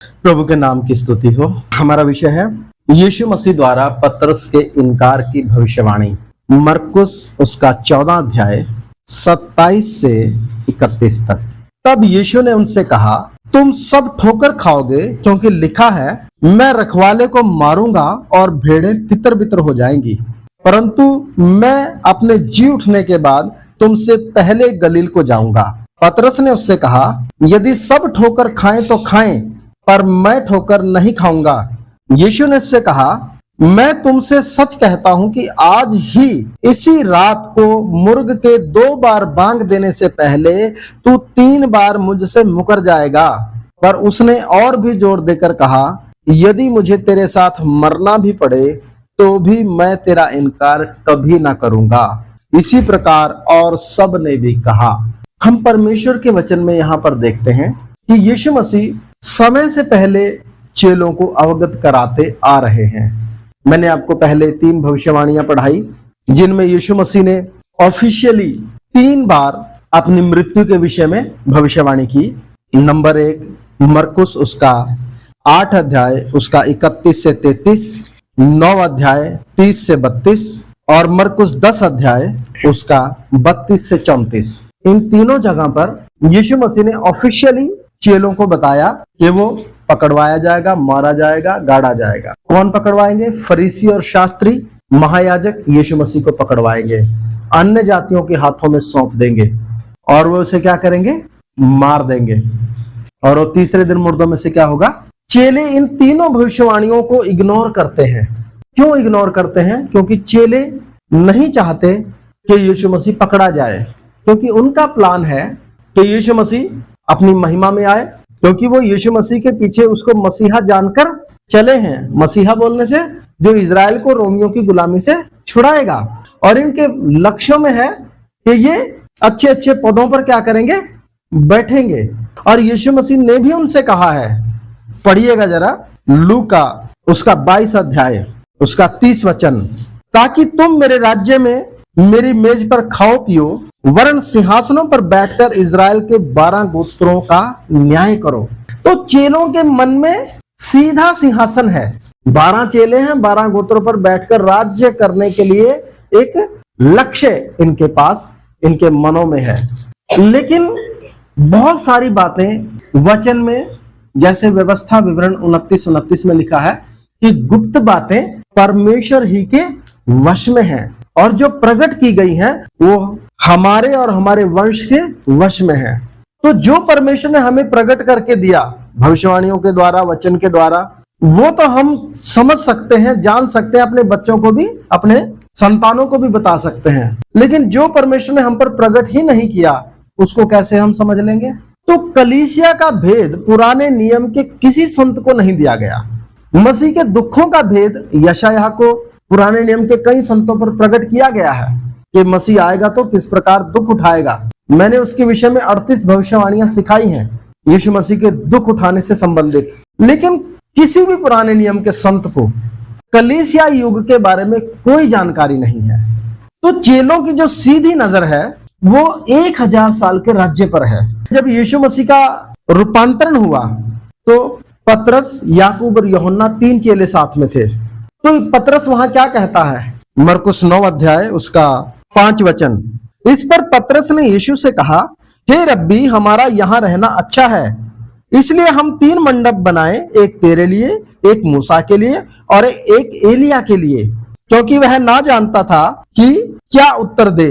प्रभु के नाम की स्तुति हो। हमारा विषय है यीशु मसीह द्वारा पतरस के इनकार की भविष्यवाणी। मरकुस उसका 14 अध्याय 27 से 31 तक। तब यीशु ने उनसे कहा, तुम सब ठोकर खाओगे, क्योंकि लिखा है, मैं रखवाले को मारूंगा और भेड़ें तितर बितर हो जाएंगी। परंतु मैं अपने जी उठने के बाद तुमसे पहले गलील को जाऊंगा। पतरस ने उससे कहा, यदि सब ठोकर खाएं तो खाएं, पर मैं ठोकर नहीं खाऊंगा। यीशु ने उससे कहा, मैं तुमसे सच कहता हूं कि आज ही इसी रात को मुर्ग के 2 बार बांग देने से पहले तू 3 बार मुझसे मुकर जाएगा। पर उसने और भी जोर देकर कहा, यदि मुझे तेरे साथ मरना भी पड़े तो भी मैं तेरा इनकार कभी ना करूंगा। इसी प्रकार और सब ने भी कहा। हम परमेश्वर के वचन में यहाँ पर देखते हैं कि यीशु मसीह समय से पहले चेलों को अवगत कराते आ रहे हैं। मैंने आपको पहले 3 भविष्यवाणियां पढ़ाई, जिनमें यीशु मसीह ने ऑफिशियली 3 बार अपनी मृत्यु के विषय में भविष्यवाणी की। नंबर 1 मरकुस उसका 8 अध्याय उसका 31 से 33, 9 अध्याय 30 से 32 और मरकुस 10 अध्याय उसका 32 से 34। इन तीनों जगह पर यीशु मसीह ने ऑफिशियली चेलों को बताया कि वो पकड़वाया जाएगा, मारा जाएगा, गाड़ा जाएगा। कौन पकड़वाएंगे? फरीसी और शास्त्री महायाजक यीशु मसीह को पकड़वाएंगे, अन्य जातियों के हाथों में सौंप देंगे और वो उसे क्या करेंगे? मार देंगे। और वो तीसरे दिन मुर्दों में से क्या होगा? चेले इन तीनों भविष्यवाणियों को इग्नोर करते हैं। क्यों इग्नोर करते हैं? क्योंकि चेले नहीं चाहते कि यीशु मसीह पकड़ा जाए, क्योंकि उनका प्लान है कि यीशु मसीह अपनी महिमा में आए, क्योंकि वो यीशु मसीह के पीछे उसको मसीहा जानकर चले हैं। मसीहा बोलने से जो इजराइल को रोमियों की गुलामी से छुड़ाएगा, और इनके लक्ष्यों में है कि ये अच्छे अच्छे पदों पर क्या करेंगे? बैठेंगे। और यीशु मसीह ने भी उनसे कहा है, पढ़िएगा जरा, लूका उसका 22 अध्याय उसका 30 वचन, ताकि तुम मेरे राज्य में मेरी मेज पर खाओ पियो, वरन सिंहासनों पर बैठकर इजराइल के 12 गोत्रों का न्याय करो। तो चेलों के मन में सीधा सिंहासन है। 12 चेले हैं, 12 गोत्रों पर बैठकर राज्य करने के लिए एक लक्ष्य इनके पास, इनके मनों में है। लेकिन बहुत सारी बातें वचन में, जैसे व्यवस्था विवरण 29 में लिखा है कि गुप्त बातें परमेश्वर ही के वश में हैं, और जो प्रकट की गई हैं वो हमारे और हमारे वंश के वश में है। तो जो परमेश्वर ने हमें प्रकट करके दिया भविष्यवाणियों के द्वारा, वचन के द्वारा, वो तो हम समझ सकते हैं, जान सकते हैं, अपने बच्चों को भी, अपने संतानों को भी बता सकते हैं। लेकिन जो परमेश्वर ने हम पर प्रकट ही नहीं किया, उसको कैसे हम समझ लेंगे? तो कलीसिया का भेद पुराने नियम के किसी संत को नहीं दिया गया। मसीह के दुखों का भेद यशायाह को पुराने नियम के कई संतों पर प्रकट किया गया है कि मसीह आएगा तो किस प्रकार दुख उठाएगा। मैंने उसके विषय में 38 भविष्यवाणियां सिखाई हैं यीशु मसीह के दुख उठाने से संबंधित। लेकिन किसी भी पुराने नियम के संत को कलीसिया युग के बारे में कोई जानकारी नहीं है। तो चेलों की जो सीधी नजर है वो 1000 साल के राज्य पर है। जब यीशु मसीह का रूपांतरण हुआ तो पतरस, याकूब और यूहन्ना 3 चेले साथ में थे। तो पतरस वहां क्या कहता है? मरकुस 9 अध्याय उसका 5 वचन, इस पर पतरस ने यीशु से कहा, हे रब्बी, हमारा यहाँ रहना अच्छा है, इसलिए हम 3 मंडप बनाए, एक तेरे लिए, एक मूसा के लिए और एक एलिया के लिए। क्योंकि वह ना जानता था कि क्या उत्तर दे,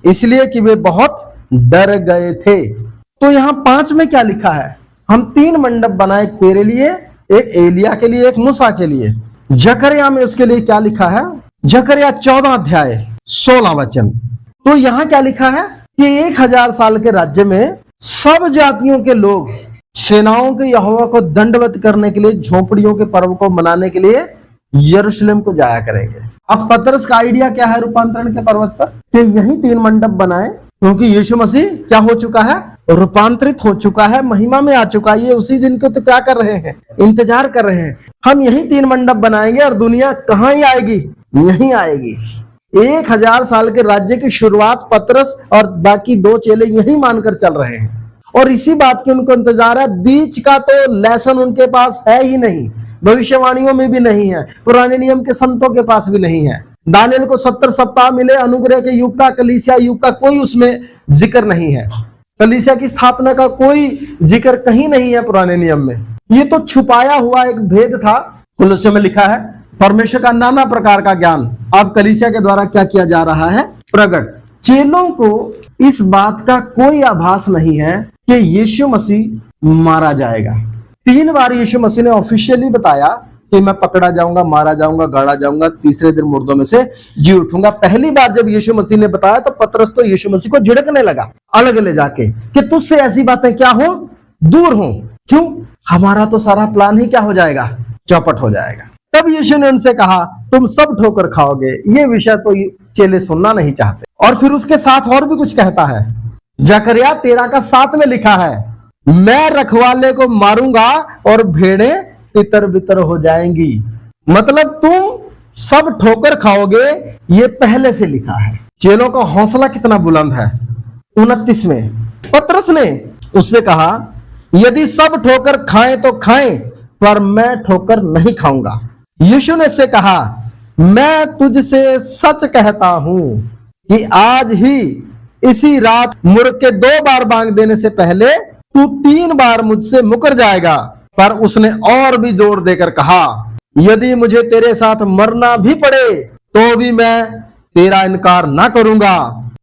इसलिए कि वे बहुत डर गए थे। तो यहाँ 5 में क्या लिखा है? हम 3 मंडप बनाए, एक तेरे लिए, एक एलिया के लिए, एक मूसा के लिए। जकरिया में उसके लिए क्या लिखा है? जकरिया 14 अध्याय 16 वचन। तो यहाँ क्या लिखा है कि 1000 साल के राज्य में सब जातियों के लोग सेनाओं के यहोवा को दंडवत करने के लिए, झोपड़ियों के पर्व को मनाने के लिए यरूशलेम को जाया करेंगे। अब पतरस का आइडिया क्या है रूपांतरण के पर्वत पर? कि यही 3 मंडप बनाए, क्योंकि यीशु मसीह क्या हो चुका है? रूपांतरित हो चुका है, महिमा में आ चुका है। ये उसी दिन को तो क्या कर रहे हैं? इंतजार कर रहे हैं। हम यही 3 मंडप बनाएंगे और दुनिया कहाँ ही आएगी? यहीं आएगी। 1000 साल के राज्य की शुरुआत पतरस और बाकी 2 चेले यही मानकर चल रहे हैं। और इसी बात की उनको इंतजार है। बीच का तो लेसन उनके पास है ही नहीं, भविष्यवाणियों में भी नहीं है, पुराने नियम के संतों के पास भी नहीं है। दानियल को 70 सप्ताह मिले, अनुग्रह के युग का, कलीसिया युग का कोई उसमें जिक्र नहीं है। कलीसिया की स्थापना का कोई जिक्र कहीं नहीं है पुराने नियम में। ये तो छुपाया हुआ एक भेद था। कुलुस्से में लिखा है परमेश्वर का नाना प्रकार का ज्ञान अब कलीसिया के द्वारा क्या किया जा रहा है, प्रकट। चेलों को इस बात का कोई आभास नहीं है कि यीशु मसीह मारा जाएगा। 3 बार यीशु मसीह ने ऑफिशियली बताया कि मैं पकड़ा जाऊंगा, मारा जाऊंगा, गाड़ा जाऊंगा, तीसरे दिन मुर्दों में से जी उठूंगा। पहली बार जब यीशु मसीह ने बताया तो पतरस तो यीशु मसीह को झिड़कने लगा अलग ले जाके कि तुझसे ऐसी बातें क्या हो, दूर हो। क्यों? हमारा तो सारा प्लान ही क्या हो जाएगा, चौपट हो जाएगा। तब यीशु ने उनसे कहा तुम सब ठोकर खाओगे। ये विषय तो चेले सुनना नहीं चाहते। और फिर उसके साथ और भी कुछ कहता है। जकरिया 13:7 में लिखा है मैं रखवाले को मारूंगा और भेड़ें तितर बितर हो जाएंगी। मतलब तुम सब ठोकर खाओगे, ये पहले से लिखा है। चेलों का हौसला कितना बुलंद है। 29 में पतरस ने उससे कहा यदि सब ठोकर खाएं तो खाएं, पर मैं ठोकर नहीं खाऊंगा। यीशु ने से कहा मैं तुझसे सच कहता हूं कि आज ही इसी रात मुर्ग के 2 बार बांग देने से पहले तू 3 बार मुझसे मुकर जाएगा। पर उसने और भी जोर देकर कहा यदि मुझे तेरे साथ मरना भी पड़े तो भी मैं तेरा इनकार ना करूंगा।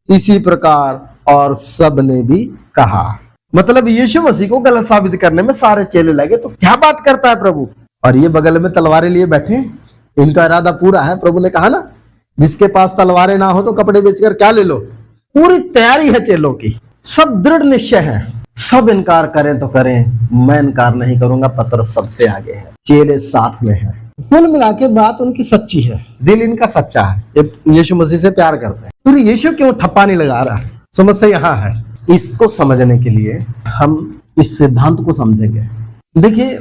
इसी प्रकार और सब ने भी कहा। मतलब यीशु मसीह को गलत साबित करने में सारे चेले लगे। तो क्या बात करता है प्रभु। और ये बगल में तलवारें लिए बैठे, इनका इरादा पूरा है। प्रभु ने कहा ना जिसके पास तलवारें ना हो तो कपड़े बेचकर क्या ले लो। पूरी तैयारी है चेलों की, सब दृढ़ निश्चय है। सब इनकार करें तो करें, मैं इनकार नहीं करूंगा। पतरस सबसे आगे है, चेले साथ में है। कुल मिला के बात उनकी सच्ची है, दिल इनका सच्चा है, यीशु मसीह से प्यार करते हैं। फिर यीशु क्यों ठप्पा नहीं लगा रहा, समस्या यहाँ है। इसको समझने के लिए हम इस सिद्धांत को समझेंगे। देखिए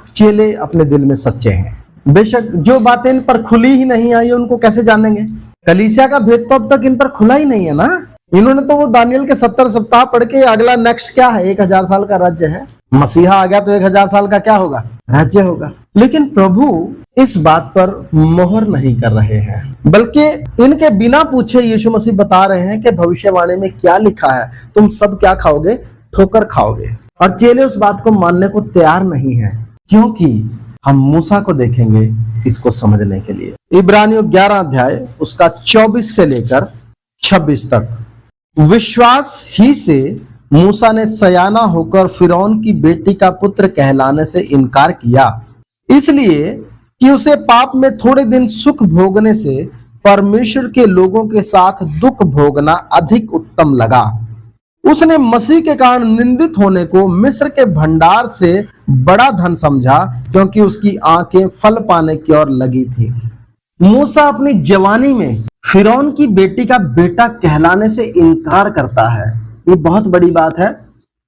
चेले अपने दिल में सच्चे हैं। बेशक जो बातें इन पर खुली ही नहीं आई उनको कैसे जानेंगे। कलीसिया का भेद तो अब तक इन पर खुला ही नहीं है ना। इन्होंने तो वो दानियल के 70 सप्ताह पढ़ के अगला नेक्स्ट क्या है, 1000 साल का राज्य है। मसीहा आ गया तो 1000 साल का क्या होगा, राज्य होगा। लेकिन प्रभु इस बात पर मोहर नहीं कर रहे हैं, बल्कि इनके बिना पूछे यीशु मसीह बता रहे हैं कि भविष्यवाणी में क्या लिखा है, तुम सब क्या खाओगे, ठोकर खाओगे। और चेले उस बात को मानने को तैयार नहीं है, क्योंकि हम मूसा को देखेंगे इसको समझने के लिए। इब्रानियों 11 अध्याय उसका 24 से लेकर 26 तक। विश्वास ही से मूसा ने सयाना होकर फिरौन की बेटी का पुत्र कहलाने से इनकार किया, इसलिए कि उसे पाप में थोड़े दिन सुख भोगने से परमेश्वर के लोगों के साथ दुख भोगना अधिक उत्तम लगा। उसने मसीह के कारण निंदित होने को मिस्र के भंडार से बड़ा धन समझा, क्योंकि उसकी आंखें फल पाने की ओर लगी थी। मूसा अपनी जवानी में फिरौन की बेटी का बेटा कहलाने से इनकार करता है। ये बहुत बड़ी बात है।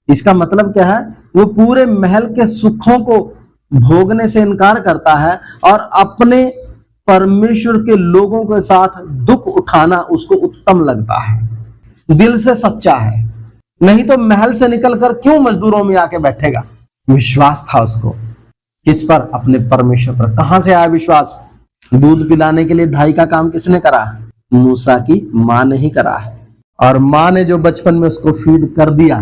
इसका मतलब क्या है, वो पूरे महल के सुखों को भोगने से इनकार करता है और अपने परमेश्वर के लोगों के साथ दुख उठाना उसको उत्तम लगता है। दिल से सच्चा है, नहीं तो महल से निकलकर क्यों मजदूरों में आके बैठेगा। विश्वास था उसको, किस पर, अपने परमेश्वर पर। कहां से आया विश्वास? दूध पिलाने के लिए धाई का काम किसने करा? मूसा की मां ने ही करा है। और मां ने जो बचपन में उसको फीड कर दिया,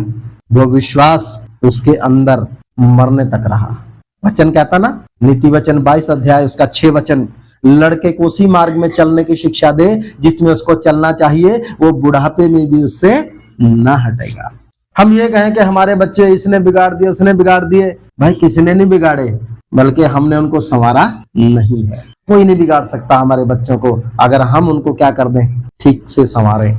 वो विश्वास उसके अंदर मरने तक रहा। वचन कहता ना, नीति वचन 22 अध्याय उसका 6 वचन, लड़के को उसी मार्ग में चलने की शिक्षा दे जिसमें उसको चलना चाहिए, वो बुढ़ापे में भी उससे ना हटेगा। हम ये कहें कि हमारे बच्चे इसने बिगाड़ दिए, उसने बिगाड़ दिए। भाई किसने नहीं बिगाड़े, बल्कि हमने उनको संवारा नहीं है। कोई नहीं बिगाड़ सकता हमारे बच्चों को, अगर हम उनको क्या कर दें, ठीक से संवारें।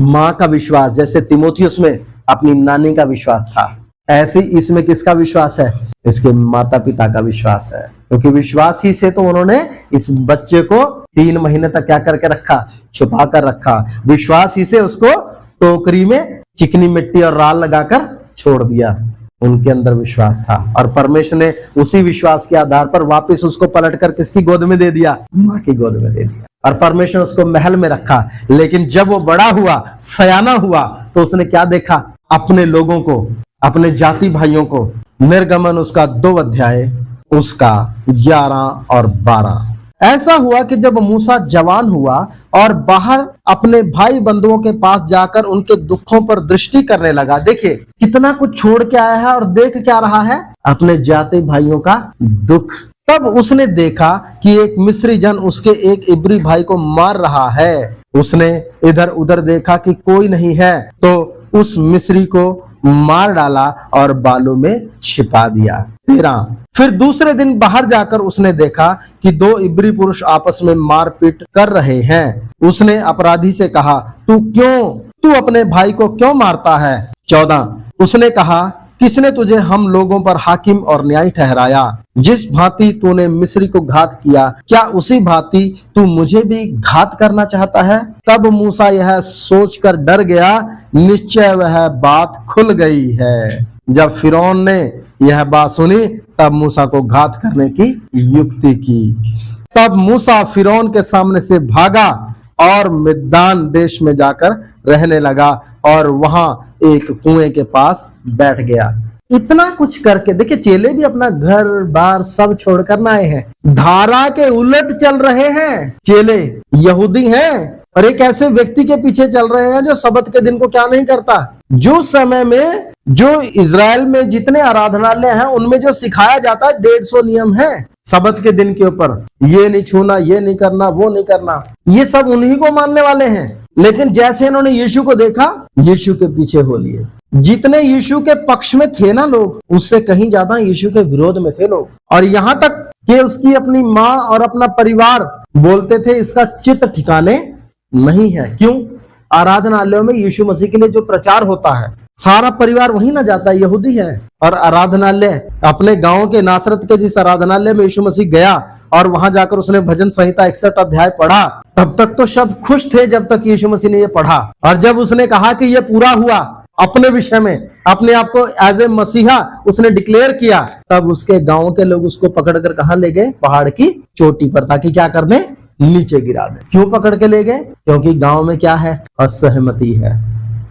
माँ का विश्वास, जैसे तिमोथियुस में अपनी नानी का विश्वास था, ऐसे इसमें किसका विश्वास है? इसके माता पिता का विश्वास है। क्योंकि विश्वास ही से तो उन्होंने इस बच्चे को 3 महीने तक क्या करके रखा, छुपा कर रखा। विश्वास ही से उसको टोकरी में चिकनी मिट्टी और राल लगाकर छोड़ दिया। उनके अंदर विश्वास था और परमेश्वर ने उसी विश्वास के आधार पर वापस उसको पलटकर किसकी गोद में दे दिया? माँ की गोद में दे दिया। और परमेश्वर उसको महल में रखा। लेकिन जब वो बड़ा हुआ, सयाना हुआ, तो उसने क्या देखा? अपने लोगों को, अपने जाति भाइयों को। निर्गमन उसका 2 अध्याय उसका 11 और 12। ऐसा हुआ कि जब मूसा जवान हुआ और बाहर अपने भाई बंधुओं के पास जाकर उनके दुखों पर दृष्टि करने लगा। देखिए कितना कुछ छोड़ के आया है और देख क्या रहा है, अपने जाति भाइयों का दुख। तब उसने देखा कि एक मिस्री जन उसके एक इब्री भाई को मार रहा है। उसने इधर उधर देखा कि कोई नहीं है, तो उस मिस्री को मार डाला और बालों में छिपा दिया। 13। फिर दूसरे दिन बाहर जाकर उसने देखा कि 2 इब्री पुरुष आपस में मारपीट कर रहे हैं। उसने अपराधी से कहा, तू अपने भाई को क्यों मारता है? 14। उसने कहा, किसने तुझे हम लोगों पर हाकिम और न्यायी ठहराया? जिस भांति तूने मिस्री को घात किया, क्या उसी भांति तू मुझे भी घात करना चाहता है? तब मूसा यह सोचकर डर गया, निश्चय वह बात खुल गई है। जब फिरौन ने यह बात सुनी, तब मूसा को घात करने की युक्ति की। तब मूसा फिरौन के सामने से भागा और मिद्यान देश में जाकर रहने लगा और वहां एक कुएं के पास बैठ गया। इतना कुछ करके देखिए, चेले भी अपना घर बार सब छोड़कर ना आए हैं, धारा के उलट चल रहे हैं। चेले यहूदी हैं और एक ऐसे व्यक्ति के पीछे चल रहे हैं जो सबत के दिन को क्या नहीं करता। जो समय में जो इजराइल में जितने आराधनालय हैं उनमें जो सिखाया जाता है 150 नियम है सबत के दिन के ऊपर, ये नहीं छूना, ये नहीं करना, वो नहीं करना, ये सब उन्हीं को मानने वाले हैं। लेकिन जैसे इन्होंने यीशु को देखा, यीशु के पीछे हो लिए। जितने यीशु के पक्ष में थे ना लोग, उससे कहीं ज्यादा यीशु के विरोध में थे लोग। और यहां तक कि उसकी अपनी माँ और अपना परिवार बोलते थे इसका चित्त ठिकाने नहीं है। क्यों? आराधनालयों में यीशु मसीह के लिए जो प्रचार होता है, सारा परिवार वहीं ना जाता है, यहूदी है। और आराधनालय अपने गांव के नासरत के जिस आराधनालय में यीशु मसीह गया और वहां जाकर उसने भजन संहिता 61 अध्याय पढ़ा, तब तक तो सब खुश थे जब तक यीशु मसीह ने ये पढ़ा। और जब उसने कहा कि ये पूरा हुआ अपने विषय में, अपने आप को एज ए मसीहा उसने डिक्लेयर किया, तब उसके गांव के लोग उसको पकड़कर कहां ले गए? पहाड़ की चोटी पर, ताकि क्या कर दें? नीचे गिरा दे। क्यों पकड़ के ले गए? क्योंकि गांव में क्या है? असहमति है।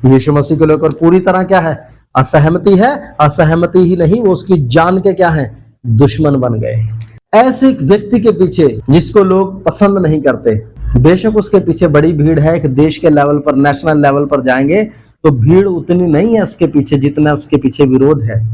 यीशु मसीह के लेकर पूरी तरह क्या है? असहमति है। असहमति ही नहीं, वो उसकी जान के क्या है? दुश्मन बन गए। ऐसे एक व्यक्ति के पीछे जिसको लोग पसंद नहीं करते, बेशक उसके पीछे बड़ी भीड़ है, एक देश के लेवल पर, नेशनल लेवल पर जाएंगे तो भीड़ उतनी नहीं है उसके पीछे जितना उसके पीछे विरोध है।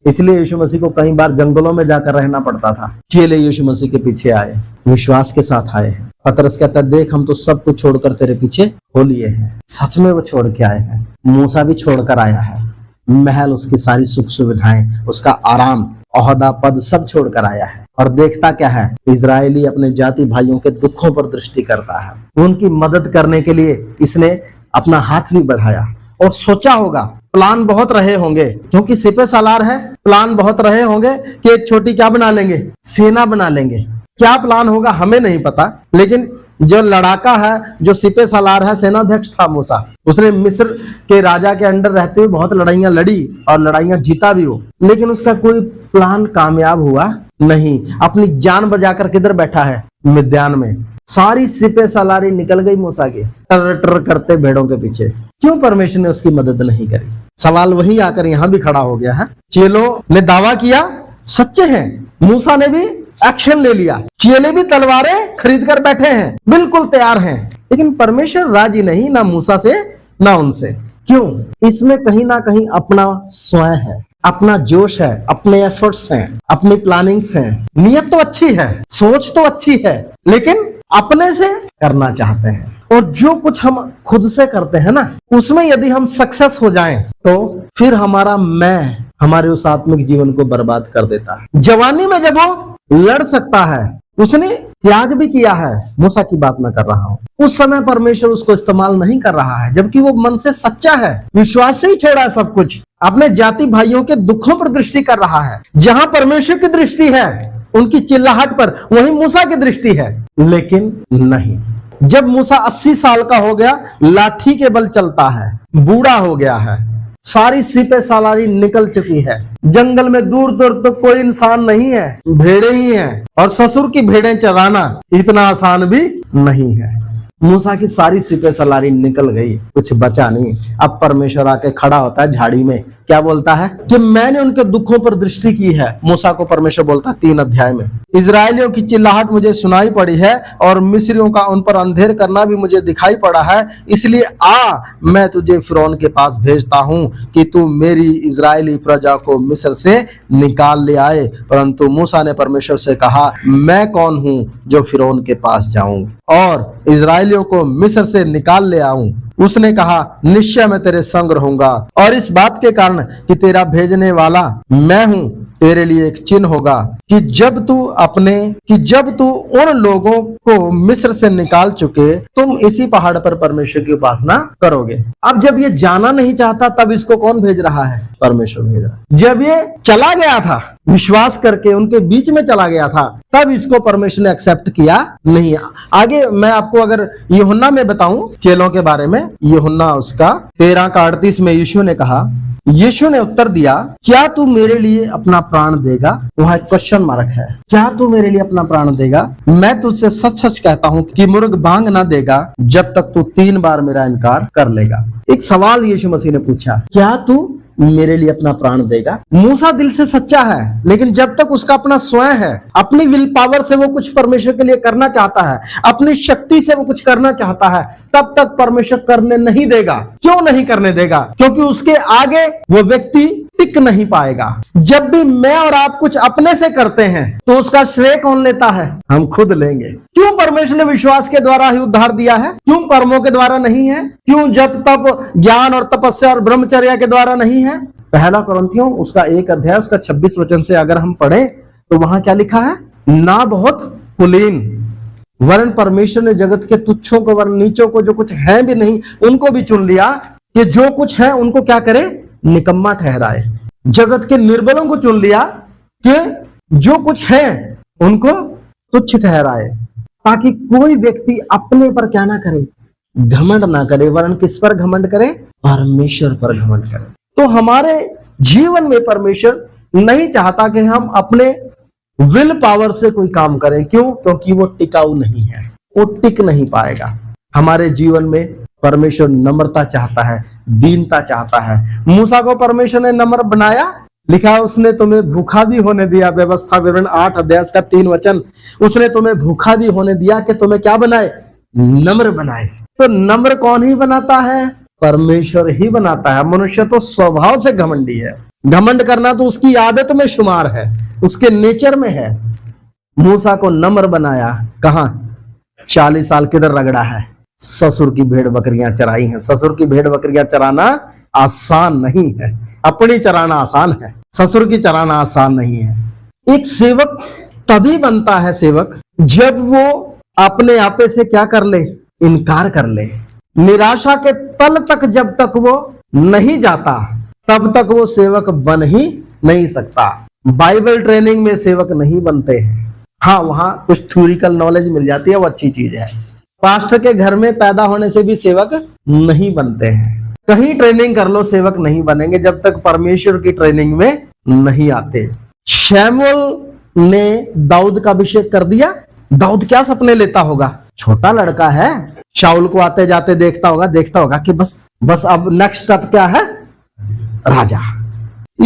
इसलिए यीशु मसीह को कई बार जंगलों में जाकर रहना पड़ता था। चेले यीशु मसीह के पीछे आए, विश्वास के साथ आए हैं। पतरस कहता है, देख हम तो सब कुछ छोड़कर तेरे पीछे हो लिए हैं। सच में वो छोड़ के आए हैं। मूसा भी छोड़कर आया है, महल, उसकी सारी सुख सुविधाएं, उसका आराम, ओहदा, पद सब छोड़कर आया है। और देखता क्या है? इजरायली अपने जाति भाइयों के दुखों पर दृष्टि करता है। उनकी मदद करने के लिए इसने अपना हाथ भी बढ़ाया। और सोचा होगा, प्लान बहुत रहे होंगे, क्योंकि सिपह सालार है, प्लान बहुत रहे होंगे कि एक छोटी क्या बना लेंगे? सेना बना लेंगे। क्या प्लान होगा हमें नहीं पता, लेकिन जो लड़ाका है, जो सिपह सालार है, सेनाध्यक्ष था मूसा, उसने मिस्र के राजा के अंडर रहते हुए बहुत लड़ाइयां लड़ी और लड़ाइयां जीता भी हो, लेकिन उसका कोई प्लान कामयाब हुआ नहीं। अपनी जान बचाकर किधर बैठा है? मिद्यान में। सारी सिपह सालारी निकल गई मूसा की, टर टर करते भेड़ों के पीछे। क्यों परमेश्वर ने उसकी मदद नहीं करी? सवाल वही आकर यहाँ भी खड़ा हो गया है। चेलों ने दावा किया, सच्चे हैं, मूसा ने भी एक्शन ले लिया, चेले भी तलवारें खरीद कर बैठे हैं, बिल्कुल तैयार हैं, लेकिन परमेश्वर राजी नहीं, ना मूसा से ना उनसे। क्यों? इसमें कहीं ना कहीं अपना स्वयं है, अपना जोश है, अपने एफर्ट्स हैं, अपनी प्लानिंग्स हैं। नियत तो अच्छी है, सोच तो अच्छी है, लेकिन अपने से करना चाहते हैं। और जो कुछ हम खुद से करते हैं ना, उसमें यदि हम सक्सेस हो जाएं, तो फिर हमारा मैं हमारे उस आत्मिक जीवन को बर्बाद कर देता है। जवानी में जब वो लड़ सकता है, उसने त्याग भी किया है, मूसा की बात मैं कर रहा हूँ, उस समय परमेश्वर उसको इस्तेमाल नहीं कर रहा है, जबकि वो मन से सच्चा है, विश्वास से ही छोड़ा है सब कुछ, अपने जाति भाइयों के दुखों पर दृष्टि कर रहा है। जहां परमेश्वर की दृष्टि है उनकी चिल्लाहट पर, वहीं मूसा की दृष्टि है। लेकिन नहीं, जब मूसा 80 साल का हो गया, लाठी के बल चलता है, बूढ़ा हो गया है, सारी सिपह सालारी निकल चुकी है, जंगल में दूर दूर तो कोई इंसान नहीं है, भेड़े ही हैं, और ससुर की भेड़ें चराना इतना आसान भी नहीं है। मूसा की सारी सिपह सालारी निकल गई, कुछ बचा नहीं। अब परमेश्वर आके खड़ा होता है झाड़ी में क्या बोलता है कि मैंने उनके दुखों पर दृष्टि की है। मूसा को परमेश्वर बोलता है 3 अध्याय में, इजरायलियों की चिल्लाहट मुझे सुनाई पड़ी है और मिस्रियों का उन पर अंधेर करना भी मुझे दिखाई पड़ा है, इसलिए आ मैं तुझे फिरौन के पास भेजता हूं कि तू मेरी इजरायली प्रजा को मिस्र से निकाल ले आए। परंतु मूसा ने परमेश्वर से कहा, मैं कौन हूं जो फिरौन के पास जाऊं और इजरायलियों को मिस्र से निकाल ले आऊं। उसने कहा, निश्चय मैं तेरे संग रहूंगा और इस बात के कारण कि तेरा भेजने वाला मैं हूं, तेरे लिए एक चिन्ह होगा कि जब तू उन लोगों को मिस्र से निकाल चुके, तुम इसी पहाड़ पर परमेश्वर की उपासना करोगे। अब जब ये जाना नहीं चाहता, तब इसको कौन भेज रहा है? परमेश्वर भेज रहा है। जब ये चला गया था, विश्वास करके उनके बीच में चला गया था, तब इसको परमेश्वर ने एक्सेप्ट किया नहीं। आगे मैं आपको अगर यूहन्ना में बताऊं चेलों के बारे में, यूहन्ना उसका 13:38 में यीशु ने कहा, यीशु ने उत्तर दिया, क्या तू मेरे लिए अपना प्राण देगा? वहां एक क्वेश्चन मार्क है, क्या तू मेरे लिए अपना प्राण देगा? मैं तुझसे सच सच कहता हूं कि मुर्ग बांग ना देगा जब तक तू 3 बार मेरा इनकार कर लेगा। एक सवाल यीशु मसीह ने पूछा, क्या तू मेरे लिए अपना प्राण देगा? मूसा दिल से सच्चा है, लेकिन जब तक उसका अपना स्वयं है, अपनी विल पावर से वो कुछ परमेश्वर के लिए करना चाहता है, अपनी शक्ति से वो कुछ करना चाहता है, तब तक परमेश्वर करने नहीं देगा। क्यों नहीं करने देगा? क्योंकि उसके आगे वो व्यक्ति टिक नहीं पाएगा। जब भी मैं और आप कुछ अपने से करते हैं, तो उसका श्रेय कौन लेता है? हम खुद लेंगे। क्यों परमेश्वर ने विश्वास के द्वारा ही उद्धार दिया है? क्यों कर्मों के द्वारा नहीं है? क्यों जब तब ज्ञान और तपस्या और ब्रह्मचर्य के द्वारा नहीं है? पहला कुरिन्थियों उसका 1 अध्याय उसका 26 वचन से अगर हम पढ़े तो वहां क्या लिखा है? ना बहुत कुलीन, वरन परमेश्वर ने जगत के तुच्छों को वरन नीचों को, जो कुछ है भी नहीं उनको भी चुन लिया कि जो कुछ है उनको क्या करे? निकम्मा ठहराए। जगत के निर्बलों को चुन लिया कि जो कुछ है उनको तुच्छ ठहराए, ताकि कोई व्यक्ति अपने पर क्या ना करे? घमंड ना करे, वरन किस पर घमंड करे? परमेश्वर पर घमंड करे। तो हमारे जीवन में परमेश्वर नहीं चाहता कि हम अपने विल पावर से कोई काम करें। क्यों? क्योंकि वो टिकाऊ नहीं है, वो टिक नहीं पाएगा। हमारे जीवन में परमेश्वर नम्रता चाहता है, दीनता चाहता है। मूसा को परमेश्वर ने नम्र बनाया, लिखा है उसने तुम्हें भूखा भी होने दिया। व्यवस्था विवरण 8 अध्याय का 3 वचन, उसने तुम्हें भूखा भी होने दिया कि तुम्हें क्या बनाए? नम्र बनाए। तो नम्र कौन ही बनाता है? परमेश्वर ही बनाता है। मनुष्य तो स्वभाव से घमंडी है, घमंड करना तो उसकी आदत में शुमार है, उसके नेचर में है। मूसा को नम्र बनाया, कहां? 40 साल किधर रगड़ा है? ससुर की भेड़ बकरियां चराई हैं। ससुर की भेड़ बकरियां चराना आसान नहीं है, अपनी चराना आसान है, ससुर की चराना आसान नहीं है। एक सेवक तभी बनता है सेवक जब वो अपने आपे से क्या कर ले? इनकार कर ले। निराशा के तल तक जब तक वो नहीं जाता, तब तक वो सेवक बन ही नहीं सकता। बाइबल ट्रेनिंग में सेवक नहीं बनते हैं। हाँ, वहां कुछ थ्योरिकल नॉलेज मिल जाती है, वो अच्छी चीज है। पास्टर के घर में पैदा होने से भी सेवक नहीं बनते हैं। कहीं ट्रेनिंग कर लो, सेवक नहीं बनेंगे जब तक परमेश्वर की ट्रेनिंग में नहीं आते। शमूएल ने दाऊद का अभिषेक कर दिया। दाऊद क्या सपने लेता होगा? छोटा लड़का है, शाऊल को आते जाते देखता होगा कि बस अब नेक्स्ट स्टेप क्या है? राजा।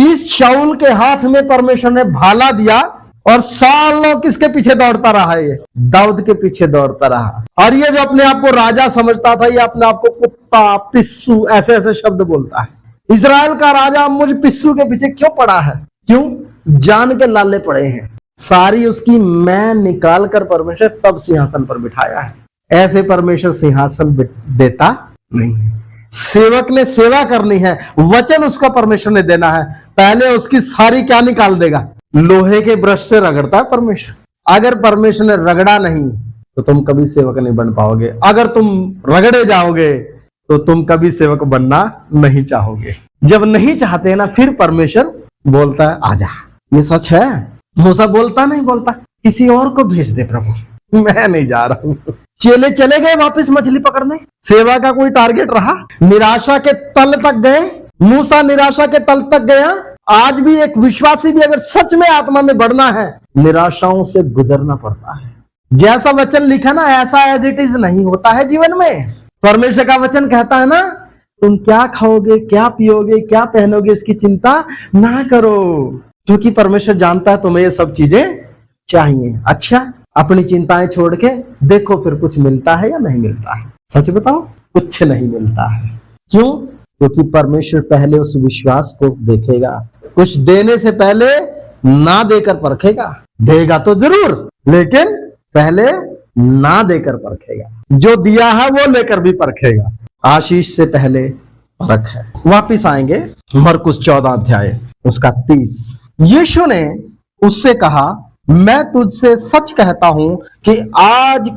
इस शाऊल के हाथ में परमेश्वर ने भाला दिया और सालों किसके पीछे दौड़ता रहा? ये दाऊद के पीछे दौड़ता रहा। और ये जो अपने आप को राजा समझता था, ये अपने आप को कुत्ता, पिस्सू, ऐसे ऐसे शब्द बोलता है। इजराइल का राजा मुझ पिस्सू के पीछे क्यों पड़ा है? क्यों? जान के लाले पड़े हैं। सारी उसकी मैं निकाल कर परमेश्वर तब सिंहासन पर बिठाया है। ऐसे परमेश्वर सिंहासन देता नहीं है। सेवक ने सेवा करनी है, वचन उसका परमेश्वर ने देना है। पहले उसकी सारी क्या निकाल देगा? लोहे के ब्रश से रगड़ता है परमेश्वर। अगर परमेश्वर ने रगड़ा नहीं तो तुम कभी सेवक नहीं बन पाओगे। अगर तुम रगड़े जाओगे तो तुम कभी सेवक बनना नहीं चाहोगे। जब नहीं चाहते ना, फिर परमेश्वर बोलता है आजा। ये सच है। मूसा बोलता नहीं, बोलता किसी और को भेज दे प्रभु, मैं नहीं जा रहा हूं। चेले चले गए वापस मछली पकड़ने। सेवा का कोई टारगेट रहा? निराशा के तल तक गए। मूसा निराशा के तल तक गया। आज भी एक विश्वासी भी अगर सच में आत्मा में बढ़ना है, निराशाओं से गुजरना पड़ता है। जैसा वचन लिखा ना, ऐसा एज इट इज नहीं होता है जीवन में। परमेश्वर का वचन कहता है ना तुम क्या खाओगे, क्या पियोगे, क्या पहनोगे, इसकी चिंता ना करो, क्योंकि परमेश्वर जानता है तुम्हें ये सब चीजें चाहिए। अच्छा, अपनी चिंताएं छोड़ के देखो फिर कुछ मिलता है या नहीं मिलता है। सच बताओ, कुछ नहीं मिलता है। क्यों? क्योंकि परमेश्वर पहले उस विश्वास को देखेगा। कुछ देने से पहले ना देकर परखेगा। देगा तो जरूर, लेकिन पहले ना देकर परखेगा। जो दिया है वो लेकर भी परखेगा। आशीष से पहले परख है। वापिस आएंगे मरकुस 14 अध्याय उसका 30। यीशु ने उससे कहा, मैं तुझसे सच कहता हूं कि आज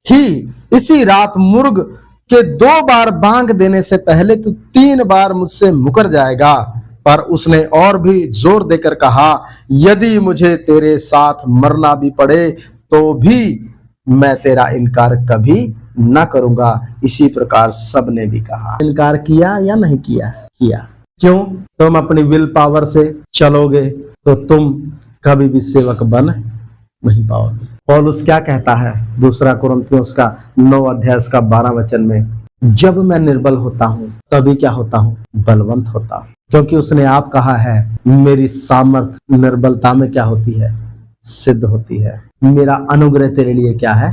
ही इसी रात मुर्ग के 2 बार बांग देने से पहले तू 3 बार मुझसे मुकर जाएगा। पर उसने और भी जोर देकर कहा, यदि मुझे तेरे साथ मरना भी पड़े तो भी मैं तेरा इनकार कभी न करूंगा। इसी प्रकार सब ने भी कहा। इनकार किया या नहीं किया? किया। क्यों? तुम अपनी विल पावर से चलोगे तो तुम कभी भी सेवक बन नहीं पाओगे। पौलुस क्या कहता है 2 कुरिन्थियों का 9 अध्याय का 12 वचन में, जब मैं निर्बल होता हूं तभी क्या होता हूं? बलवंत होता हूं। क्योंकि उसने आप कहा है, मेरी सामर्थ्य निर्बलता में क्या होती है? सिद्ध होती है। मेरा अनुग्रह तेरे लिए क्या है?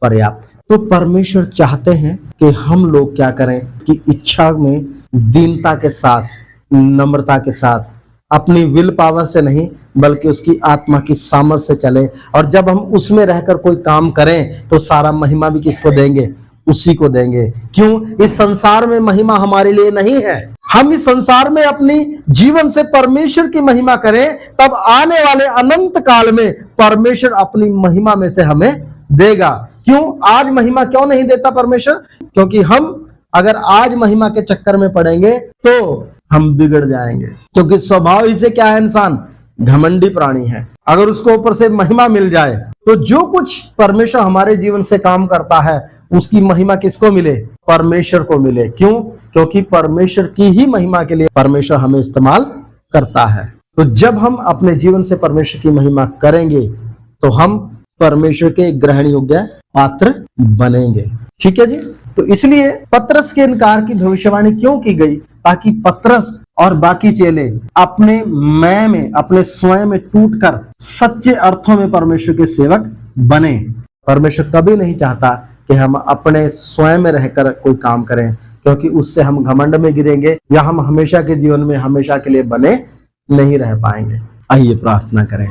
पर्याप्त। तो परमेश्वर चाहते हैं कि हम लोग क्या करें कि इच्छा में दीनता के साथ, नम्रता के साथ, अपनी विल पावर से नहीं बल्कि उसकी आत्मा की सामर्थ्य से चले। और जब हम उसमें रहकर कोई काम करें तो सारा महिमा भी किसको देंगे? उसी को देंगे। क्यों? इस संसार में महिमा हमारे लिए नहीं है। हम इस संसार में अपनी जीवन से परमेश्वर की महिमा करें, तब आने वाले अनंत काल में परमेश्वर अपनी महिमा में से हमें देगा। क्यों? आज महिमा क्यों नहीं देता परमेश्वर? क्योंकि हम अगर आज महिमा के चक्कर में पड़ेंगे तो हम बिगड़ जाएंगे। क्योंकि स्वभाव ही से क्या है? इंसान घमंडी प्राणी है। अगर उसको ऊपर से महिमा मिल जाए तो जो कुछ परमेश्वर हमारे जीवन से काम करता है उसकी महिमा किसको मिले? परमेश्वर को मिले। क्यों? क्योंकि परमेश्वर की ही महिमा के लिए परमेश्वर हमें इस्तेमाल करता है। तो जब हम अपने जीवन से परमेश्वर की महिमा करेंगे तो हम परमेश्वर के ग्रहण योग्य पात्र बनेंगे। ठीक है जी। तो इसलिए पतरस के इनकार की भविष्यवाणी क्यों की गई? ताकि पतरस और बाकी चेले अपने मैं में, अपने स्वयं में टूटकर सच्चे अर्थों में परमेश्वर के सेवक बने। परमेश्वर कभी नहीं चाहता कि हम अपने स्वयं में रहकर कोई काम करें, क्योंकि उससे हम घमंड में गिरेंगे या हम हमेशा के जीवन में हमेशा के लिए बने नहीं रह पाएंगे। आइए प्रार्थना करें।